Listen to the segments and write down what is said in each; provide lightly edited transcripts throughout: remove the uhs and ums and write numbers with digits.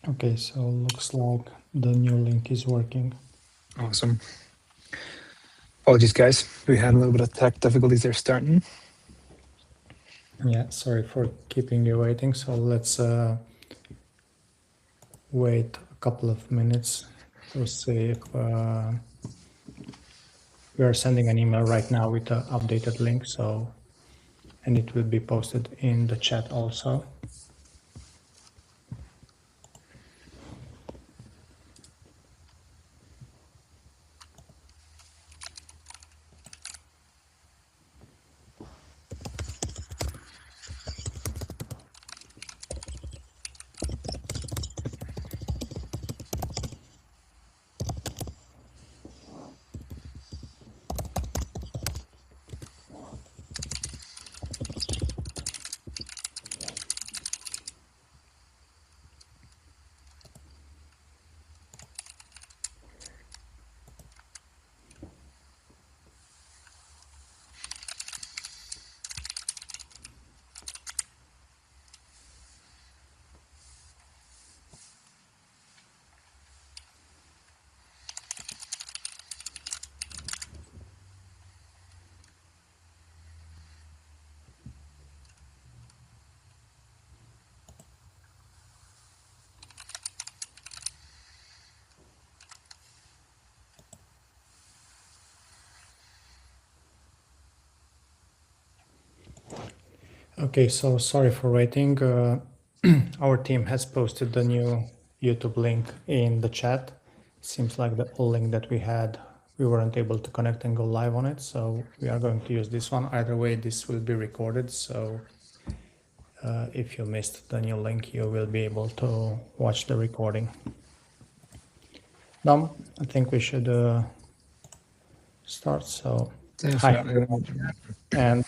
Okay, so looks like the new link is working. Awesome. Apologies, guys. We had a little bit of tech difficulties there starting. Yeah, sorry for keeping you waiting. So let's wait a couple of minutes to see if we are sending an email right now with the updated link. So, and it will be posted in the chat also. Okay, so sorry for waiting. Our team has posted the new YouTube link in the chat. Seems like the old link that we had, we weren't able to connect and go live on it. So we are going to use this one. Either way, this will be recorded. So if you missed the new link, you will be able to watch the recording. Dom, I think we should start. So Definitely. hi, and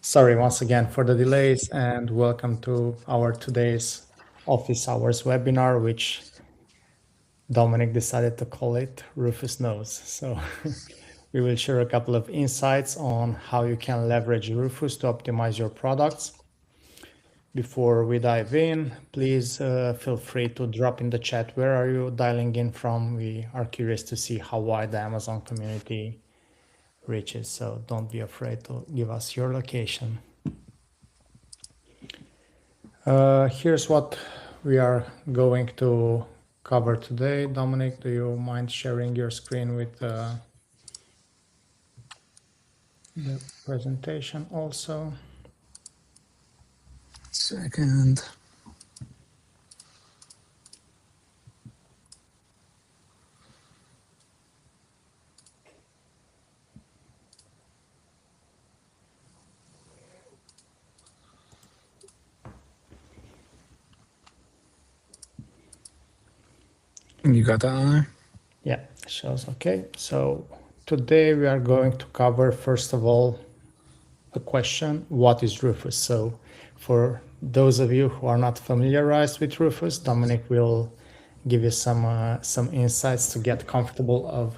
sorry once again for the delays, and welcome to our today's office hours webinar, which Dominic decided to call it Rufus Knows. So we will share a couple of insights on how you can leverage Rufus to optimize your products. Before we dive in, please feel free to drop in the chat where are you dialing in from. We are curious to see how wide the Amazon community reaches, so don't be afraid to give us your location. Here's what we are going to cover today. Dominic, do you mind sharing your screen with the presentation also? Second. You got that on there? Yeah, shows okay. So today we are going to cover, first of all, a question, what is Rufus? So for those of you who are not familiarized with Rufus, Dominic will give you some insights to get comfortable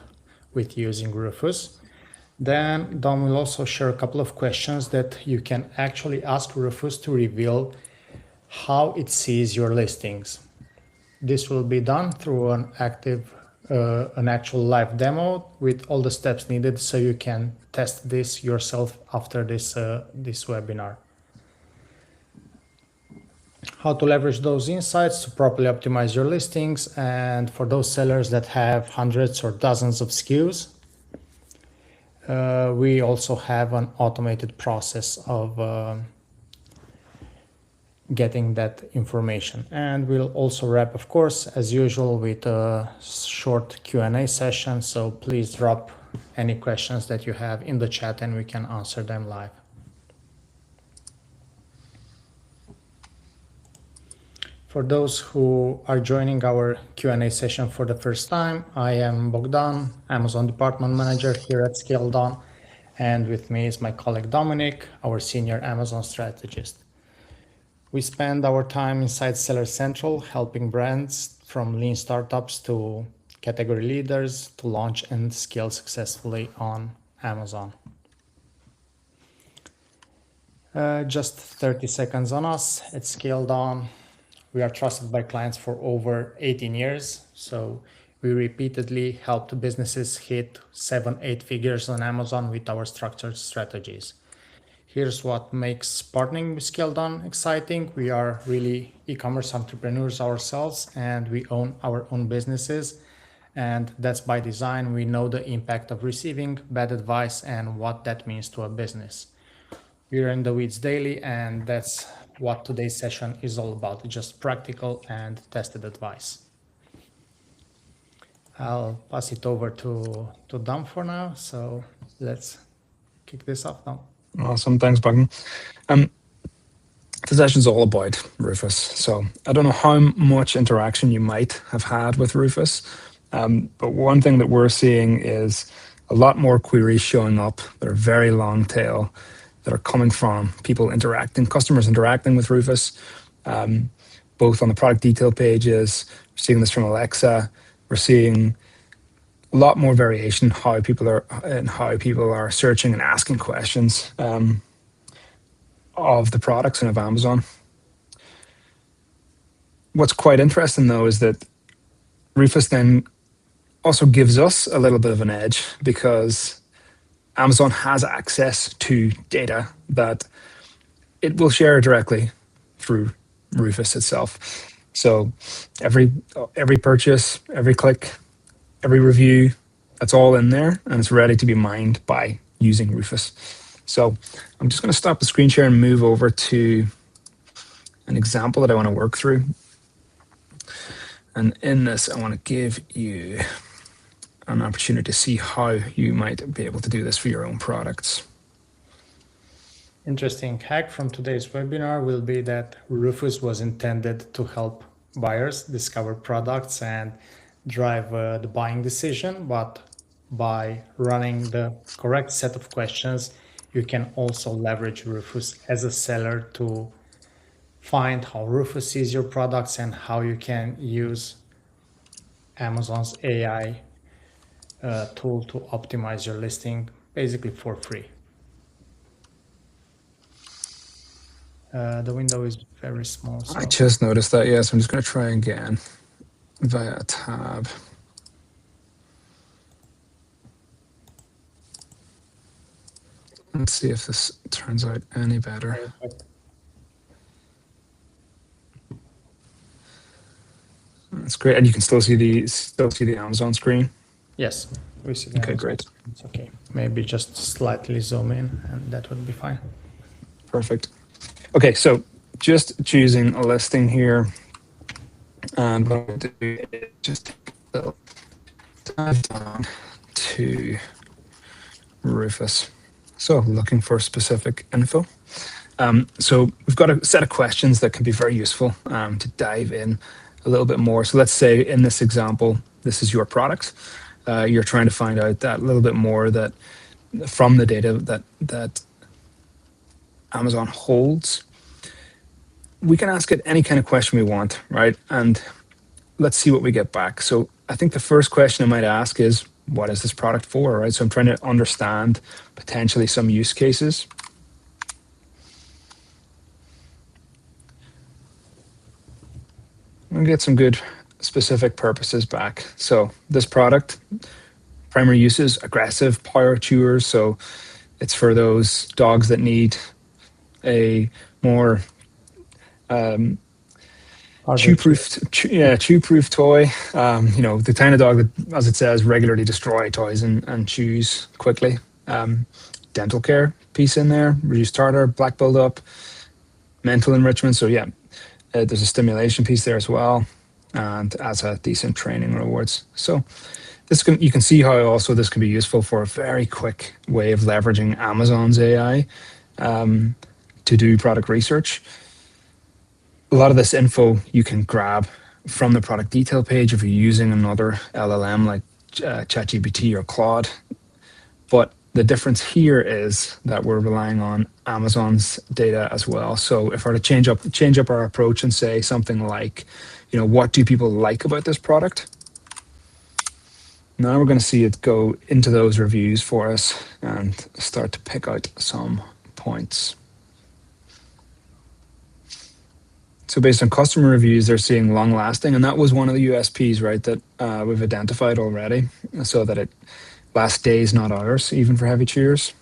with using Rufus. Then Dom will also share a couple of questions that you can actually ask Rufus to reveal how it sees your listings. This will be done through an actual live demo with all the steps needed, so you can test this yourself after this webinar. How to leverage those insights to properly optimize your listings, and for those sellers that have hundreds or dozens of SKUs, we also have an automated process of getting that information. And we'll also wrap, of course, as usual, with a short Q&A session. So please drop any questions that you have in the chat and we can answer them live. For those who are joining our Q&A session for the first time, I am Bogdan, Amazon Department Manager here at ScaledOn, and with me is my colleague Dominic, our Senior Amazon Strategist. We spend our time inside Seller Central, helping brands from lean startups to category leaders to launch and scale successfully on Amazon. Just 30 seconds on us at ScaledOn. We are trusted by clients for over 18 years. So we repeatedly helped businesses hit 7, 8 figures on Amazon with our structured strategies. Here's what makes partnering with ScaledOn exciting. We are really e-commerce entrepreneurs ourselves, and we own our own businesses. And that's by design. We know the impact of receiving bad advice and what that means to a business. We're in the weeds daily, and that's what today's session is all about, just practical and tested advice. I'll pass it over to Dom for now. So let's kick this off now. Awesome. Thanks, Bogdan. The session's all about Rufus. So I don't know how much interaction you might have had with Rufus, but one thing that we're seeing is a lot more queries showing up that are very long tail, that are coming from people interacting, customers interacting with Rufus, both on the product detail pages. We're seeing this from Alexa. We're seeing a lot more variation how people are searching and asking questions of the products and of Amazon. What's quite interesting though is that Rufus then also gives us a little bit of an edge, because Amazon has access to data that it will share directly through Rufus itself. So every purchase, every click, every review, that's all in there, and it's ready to be mined by using Rufus. So I'm just going to stop the screen share and move over to an example that I want to work through. And in this, I want to give you an opportunity to see how you might be able to do this for your own products. Interesting hack from today's webinar will be that Rufus was intended to help buyers discover products and drive the buying decision, but by running the correct set of questions, you can also leverage Rufus as a seller to find how Rufus sees your products and how you can use Amazon's AI tool to optimize your listing, basically for free. The window is very small. So. I just noticed that, yes. I'm just going to try again via a tab. Let's see if this turns out any better. That's great, and you can still see the Amazon screen. Yes, we see the okay, Amazon great. Screen. It's okay. Maybe just slightly zoom in, and that would be fine. Perfect. Okay, so just choosing a listing here, and what I'm going to do is just dive down to Rufus. So looking for specific info. So we've got a set of questions that can be very useful to dive in a little bit more. So let's say in this example, this is your product. You're trying to find out that little bit more that from the data that Amazon holds. We can ask it any kind of question we want, right? And let's see what we get back. So I think the first question I might ask is, what is this product for, right? So I'm trying to understand potentially some use cases. I'm gonna get some good specific purposes back. So this product, primary uses, aggressive power chewers. So it's for those dogs that need a more chew-proof toy. You know, the kind of dog that, as it says, regularly destroy toys and chews quickly. Dental care piece in there, reduced tartar, black buildup, mental enrichment. So yeah, there's a stimulation piece there as well, and as a decent training rewards. So you can see how also this can be useful for a very quick way of leveraging Amazon's AI to do product research. A lot of this info you can grab from the product detail page if you're using another LLM like ChatGPT or Claude. But the difference here is that we're relying on Amazon's data as well. So if I were to change up our approach and say something like, you know, what do people like about this product? Now we're going to see it go into those reviews for us and start to pick out some points. So based on customer reviews, they're seeing long lasting, and that was one of the USPs, right, that we've identified already, so that it lasts days, not hours, even for heavy chewers.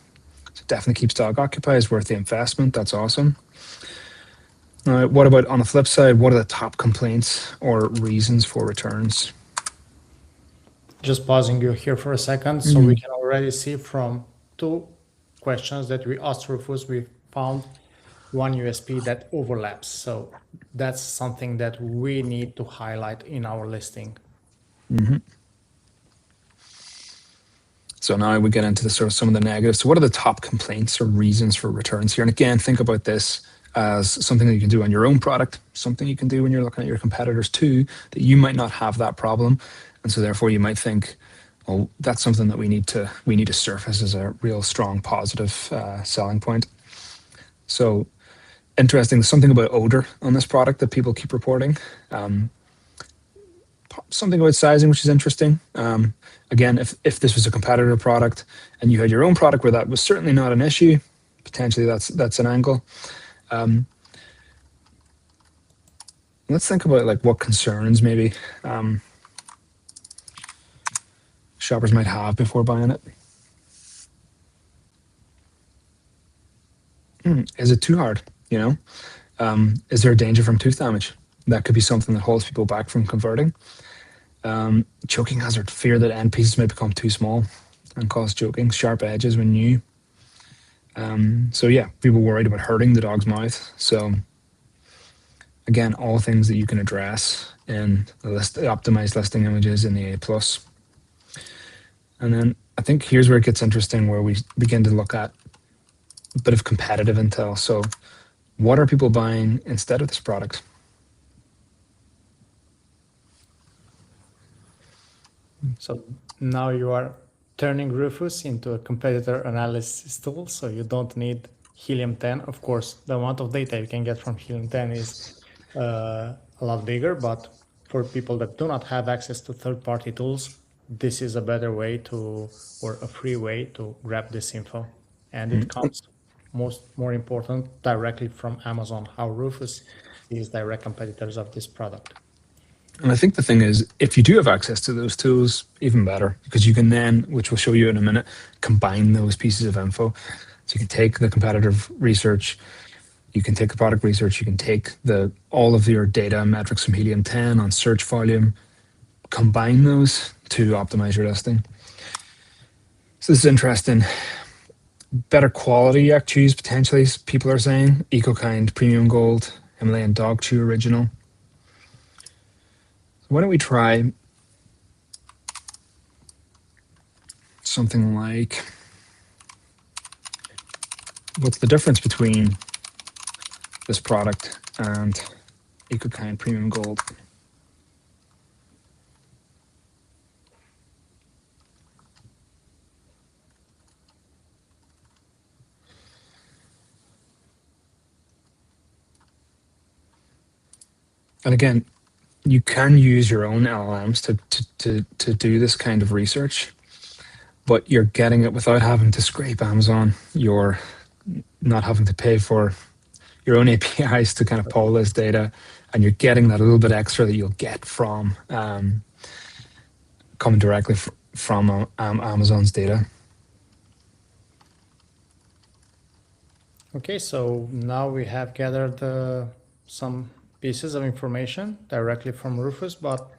So it definitely keeps dog occupied. It's worth the investment. That's awesome. What about on the flip side? What are the top complaints or reasons for returns? Just pausing you here for a second. So we can already see from two questions that we asked Rufus, we found one USP that overlaps. So that's something that we need to highlight in our listing. So now we get into the sort of some of the negatives. So what are the top complaints or reasons for returns here? And again, think about this as something that you can do on your own product, something you can do when you're looking at your competitors too, that you might not have that problem. And so therefore you might think, well, that's something that we need to surface as a real strong positive selling point. So interesting, something about odor on this product that people keep reporting. Something about sizing, which is interesting. Again, if this was a competitor product and you had your own product where that was certainly not an issue, potentially that's an angle. Let's think about like what concerns maybe shoppers might have before buying it. Is it too hard? Is there a danger from tooth damage? That could be something that holds people back from converting. Choking hazard, fear that end pieces may become too small and cause choking. Sharp edges when new. So yeah, people worried about hurting the dog's mouth. So again, all things that you can address in the optimized listing images in the A+. And then I think here's where it gets interesting, where we begin to look at a bit of competitive intel. So what are people buying instead of this product? So now you are turning Rufus into a competitor analysis tool. So you don't need Helium 10. Of course, the amount of data you can get from Helium 10 is a lot bigger, but for people that do not have access to third-party tools, this is a better way to, or a free way to grab this info. And it comes, more important, directly from Amazon, how Rufus is direct competitors of this product. And I think the thing is, if you do have access to those tools, even better, because you can then, which we'll show you in a minute, combine those pieces of info. So you can take the competitive research, you can take the product research, you can take all of your data and metrics from Helium 10 on search volume, combine those to optimize your listing. So this is interesting. Better quality yak chews, potentially, people are saying. EcoKind Premium Gold, Himalayan Dog Chew Original. Why don't we try something like, what's the difference between this product and EcoKind Premium Gold? And again, you can use your own LLMs to do this kind of research, but you're getting it without having to scrape Amazon. You're not having to pay for your own APIs to kind of pull this data, and you're getting that little bit extra that you'll get from coming directly from Amazon's data. Okay, so now we have gathered some pieces of information directly from Rufus, but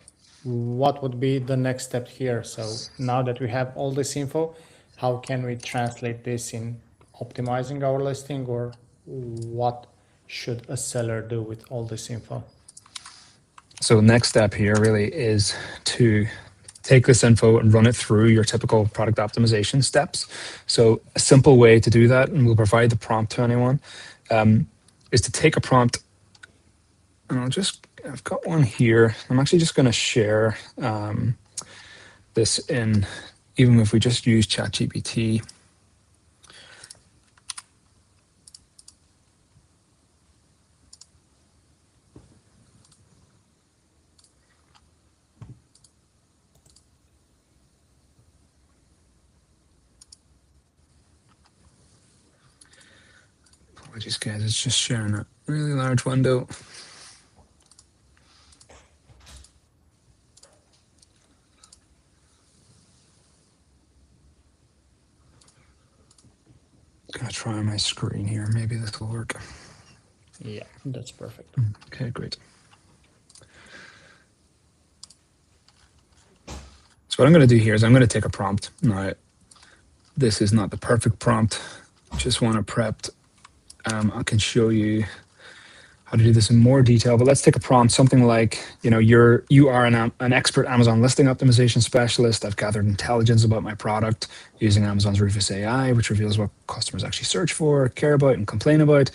what would be the next step here? So now that we have all this info, how can we translate this in optimizing our listing, or what should a seller do with all this info? So next step here really is to take this info and run it through your typical product optimization steps. So a simple way to do that, and we'll provide the prompt to anyone, is to take a prompt. And I've got one here. I'm actually just going to share this in, even if we just use ChatGPT. Apologies, guys. It's just sharing a really large window. try on my screen here. Maybe this will work. Yeah, that's perfect. Okay, great. So what I'm going to do here is I'm going to take a prompt. Now, this is not the perfect prompt. Just want to prep. I can show you how to do this in more detail, but let's take a prompt, something like, you are an expert Amazon listing optimization specialist. I've gathered intelligence about my product using Amazon's Rufus AI, which reveals what customers actually search for, care about, and complain about.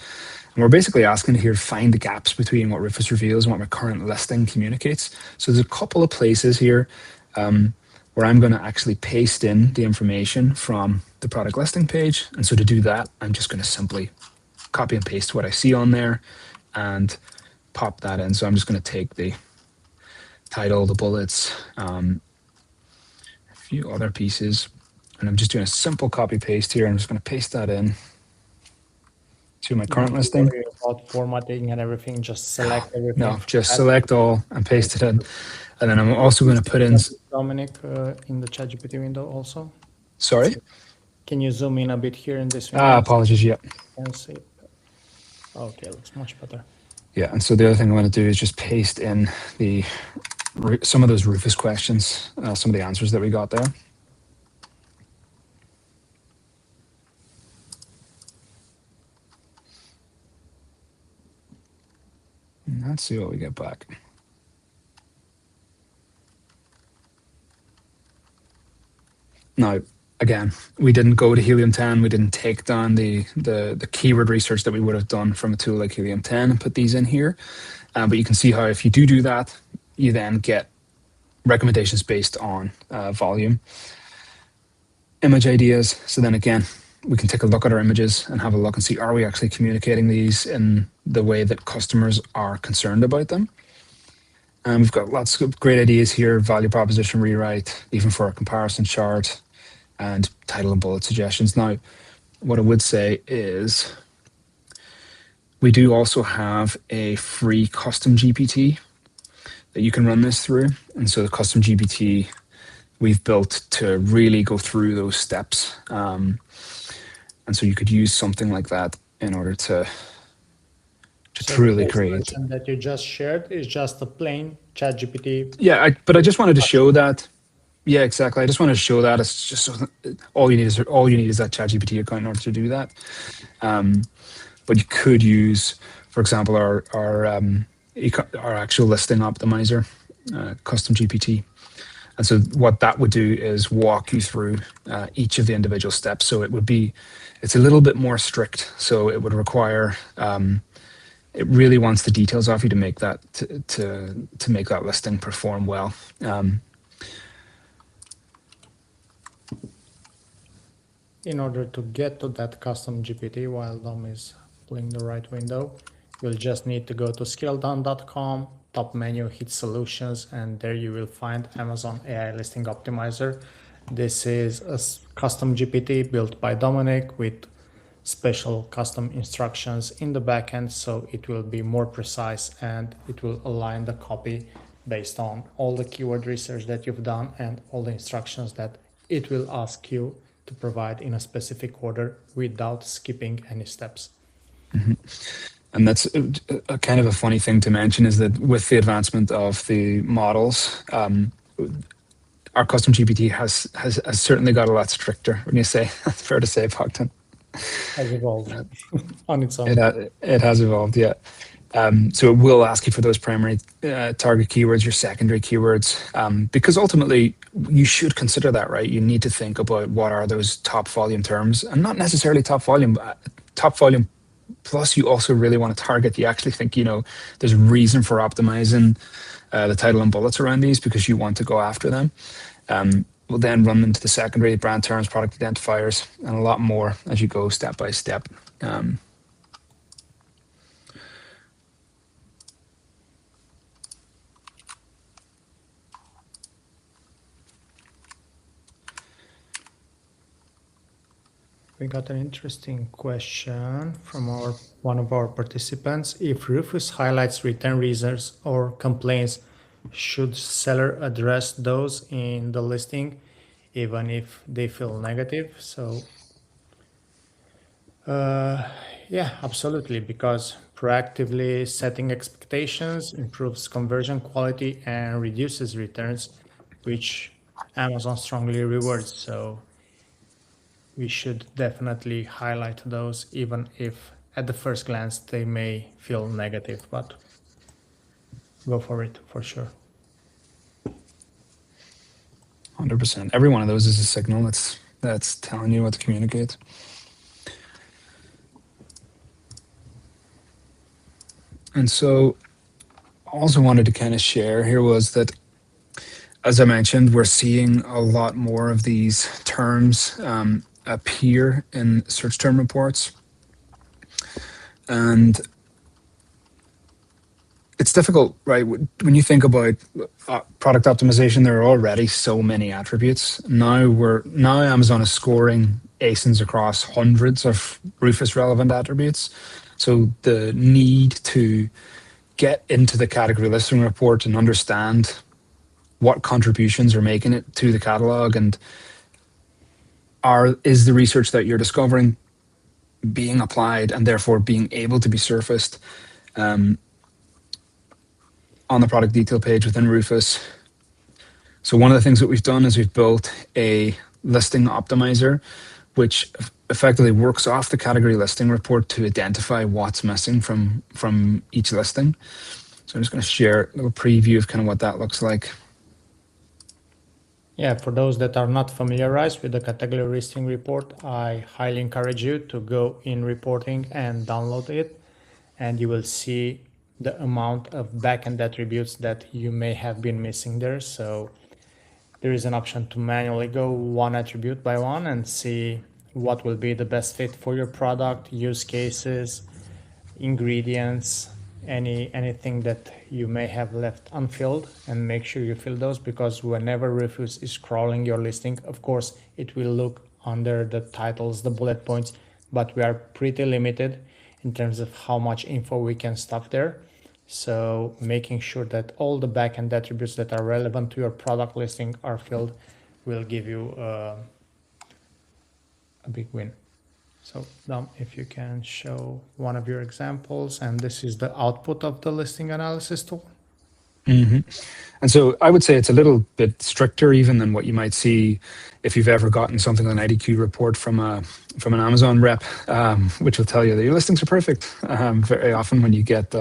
And we're basically asking here to find the gaps between what Rufus reveals and what my current listing communicates. So there's a couple of places here where I'm going to actually paste in the information from the product listing page. And so to do that, I'm just going to simply copy and paste what I see on there and pop that in. So I'm just going to take the title, the bullets, a few other pieces, and I'm just doing a simple copy paste here. I'm just going to paste that in to my current listing. Worry about formatting and everything, just select everything. No, just select all and paste it in. And then I'm also going to put in Dominic in the ChatGPT window also. Sorry? Can you zoom in a bit here in this window? Apologies, yeah. Can see. Okay, looks much better. Yeah, and so the other thing I'm going to do is just paste in some of those Rufus questions, some of the answers that we got there. And let's see what we get back. Now, again, we didn't go to Helium 10. We didn't take down the keyword research that we would have done from a tool like Helium 10 and put these in here. But you can see how if you do that, you then get recommendations based on volume, image ideas. So then again, we can take a look at our images and have a look and see, are we actually communicating these in the way that customers are concerned about them? And we've got lots of great ideas here, value proposition rewrite, even for a comparison chart, and title and bullet suggestions. Now, what I would say is we do also have a free custom GPT that you can run this through. And so the custom GPT we've built to really go through those steps. And so you could use something like that in order to truly create. The that you just shared is just a plain ChatGPT. Yeah, but I just wanted to show that. Yeah, exactly. I just wanted to show that it's just all you need is that ChatGPT account in order to do that. But you could use, for example, our actual listing optimizer, custom GPT. And so what that would do is walk you through each of the individual steps. So it's a little bit more strict. So it would require, it really wants the details off you to make that to make that listing perform well. In order to get to that custom GPT while Dom is pulling the right window, you'll just need to go to ScaledOn.com, top menu, hit solutions, and there you will find Amazon AI Listing Optimizer. This is a custom GPT built by Dominic with special custom instructions in the backend, so it will be more precise and it will align the copy based on all the keyword research that you've done and all the instructions that it will ask you to provide in a specific order without skipping any steps. Mm-hmm. And that's a kind of a funny thing to mention is that with the advancement of the models, our custom GPT has certainly got a lot stricter. When you say that's fair to say, Bogdan. Has evolved on its own. It has evolved, yeah. So it will ask you for those primary target keywords, your secondary keywords, because ultimately you should consider that, right? You need to think about what are those top volume terms, and not necessarily top volume. Plus, you also really want to target. You actually think there's reason for optimizing the title and bullets around these because you want to go after them. We'll then run into the secondary brand terms, product identifiers, and a lot more as you go step by step. We got an interesting question from one of our participants. If Rufus highlights return reasons or complaints, should seller address those in the listing, even if they feel negative? So Yeah, absolutely, because proactively setting expectations improves conversion quality and reduces returns, which Amazon strongly rewards. So we should definitely highlight those, even if at the first glance they may feel negative, but go for it for sure. 100%. Every one of those is a signal that's telling you what to communicate. And so, also wanted to kind of share here was that, as I mentioned, we're seeing a lot more of these terms appear in search term reports, and it's difficult, right? When you think about product optimization, there are already so many attributes. Now Amazon is scoring ASINs across hundreds of Rufus relevant attributes. So the need to get into the category listing report and understand what contributions are making it to the catalog, and is the research that you're discovering being applied and therefore being able to be surfaced um, on the product detail page within Rufus. So one of the things that we've done is we've built a listing optimizer, which effectively works off the category listing report to identify what's missing from each listing. So I'm just going to share a little preview of kind of what that looks like. Yeah, for those that are not familiarized with the category listing report, I highly encourage you to go in reporting and download it, and you will see the amount of backend attributes that you may have been missing there. So there is an option to manually go one attribute by one and see what will be the best fit for your product, use cases, ingredients, anything that you may have left unfilled, and make sure you fill those, because whenever Rufus is crawling your listing, of course it will look under the titles, the bullet points, but we are pretty limited in terms of how much info we can stuff there. So making sure that all the backend attributes that are relevant to your product listing are filled will give you a big win. So Dom, if you can show one of your examples, and this is the output of the listing analysis tool. Mm-hmm. And so I would say it's a little bit stricter even than what you might see if you've ever gotten something like an IDQ report from an Amazon rep, which will tell you that your listings are perfect. Very often when you get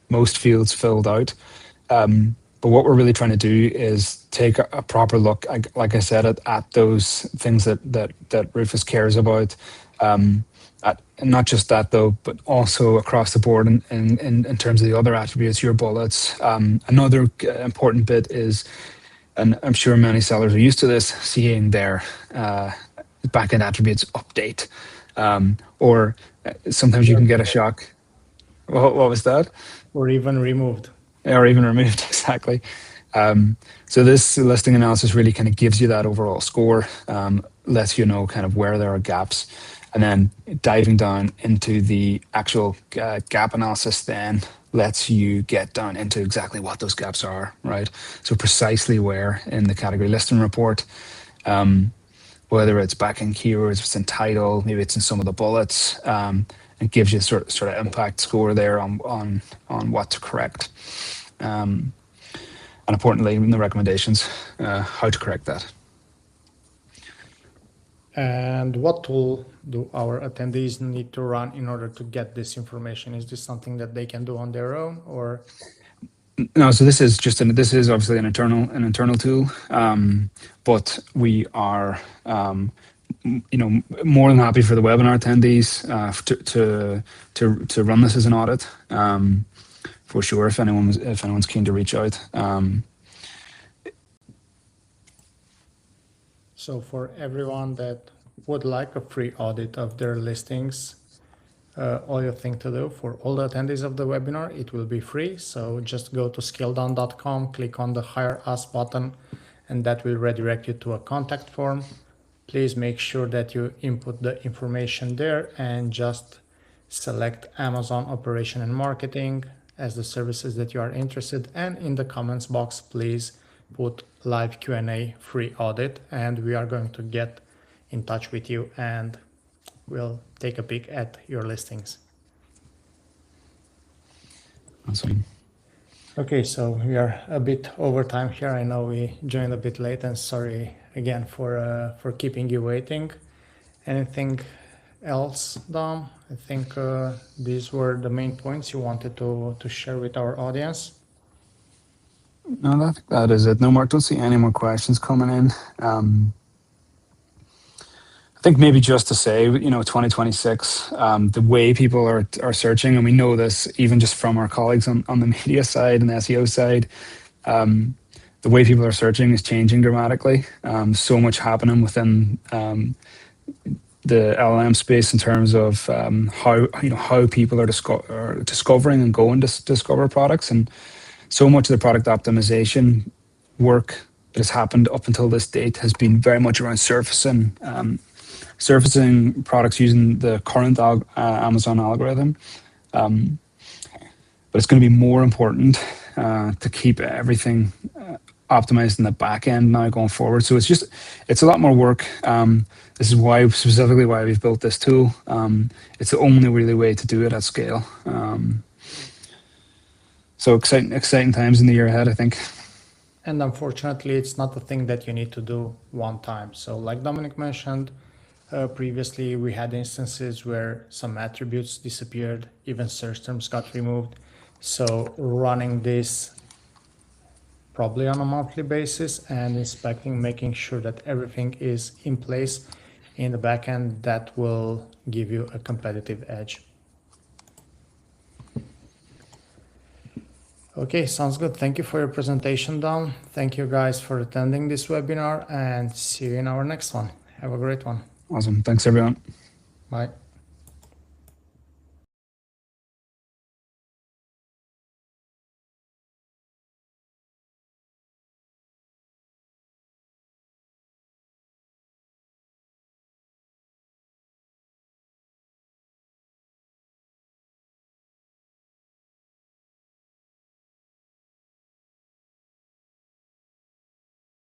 most fields filled out. But what we're really trying to do is take a proper look, like I said, at those things that Rufus cares about. And not just that though, but also across the board in terms of the other attributes, your bullets. Another important bit is, and I'm sure many sellers are used to this, seeing their backend attributes update. Or sometimes you can get a shock. What was that? Or even removed. Or even removed, exactly. So this listing analysis really kind of gives you that overall score, lets you know kind of where there are gaps, and then diving down into the actual gap analysis then lets you get down into exactly what those gaps are, right? So precisely where in the category listing report, whether it's backing keywords, if it's in title, maybe it's in some of the bullets, it gives you sort of impact score there on what to correct. And importantly, in the recommendations, how to correct that. And what tool do our attendees need to run in order to get this information? Is this something that they can do on their own, or? No, so this is obviously an internal tool, but we are more than happy for the webinar attendees to run this as an audit, for sure. If anyone's keen to reach out. So for everyone that would like a free audit of their listings, all you think to do for all the attendees of the webinar, it will be free. So just go to ScaledOn.com, click on the Hire Us button, and that will redirect you to a contact form. Please make sure that you input the information there and just select Amazon Operation and Marketing as the services that you are interested in. And in the comments box, please put live Q&A free audit, and we are going to get in touch with you and will take a peek at your listings. Awesome. Okay, so we are a bit over time here. I know we joined a bit late, and sorry again for keeping you waiting. Anything else, Dom? I think these were the main points you wanted to share with our audience. No, I think that is it. No more. Don't see any more questions coming in. I think maybe just to say, 2026, the way people are searching, and we know this even just from our colleagues on the media side and the SEO side, the way people are searching is changing dramatically. So much happening within the LLM space in terms of how people are discovering and going to discover products, and so much of the product optimization work that has happened up until this date has been very much around surfacing products using the current Amazon algorithm. But it's going to be more important to keep everything optimized in the back end now going forward. So it's a lot more work. This is specifically why we've built this tool. It's the only really way to do it at scale. So exciting times in the year ahead, I think. And unfortunately, it's not a thing that you need to do one time. So like Dominic mentioned, previously we had instances where some attributes disappeared, even search terms got removed. So running this probably on a monthly basis and inspecting, making sure that everything is in place in the backend, that will give you a competitive edge. Okay, sounds good. Thank you for your presentation, Dom. Thank you guys for attending this webinar, and see you in our next one. Have a great one. Awesome. Thanks, everyone. Bye.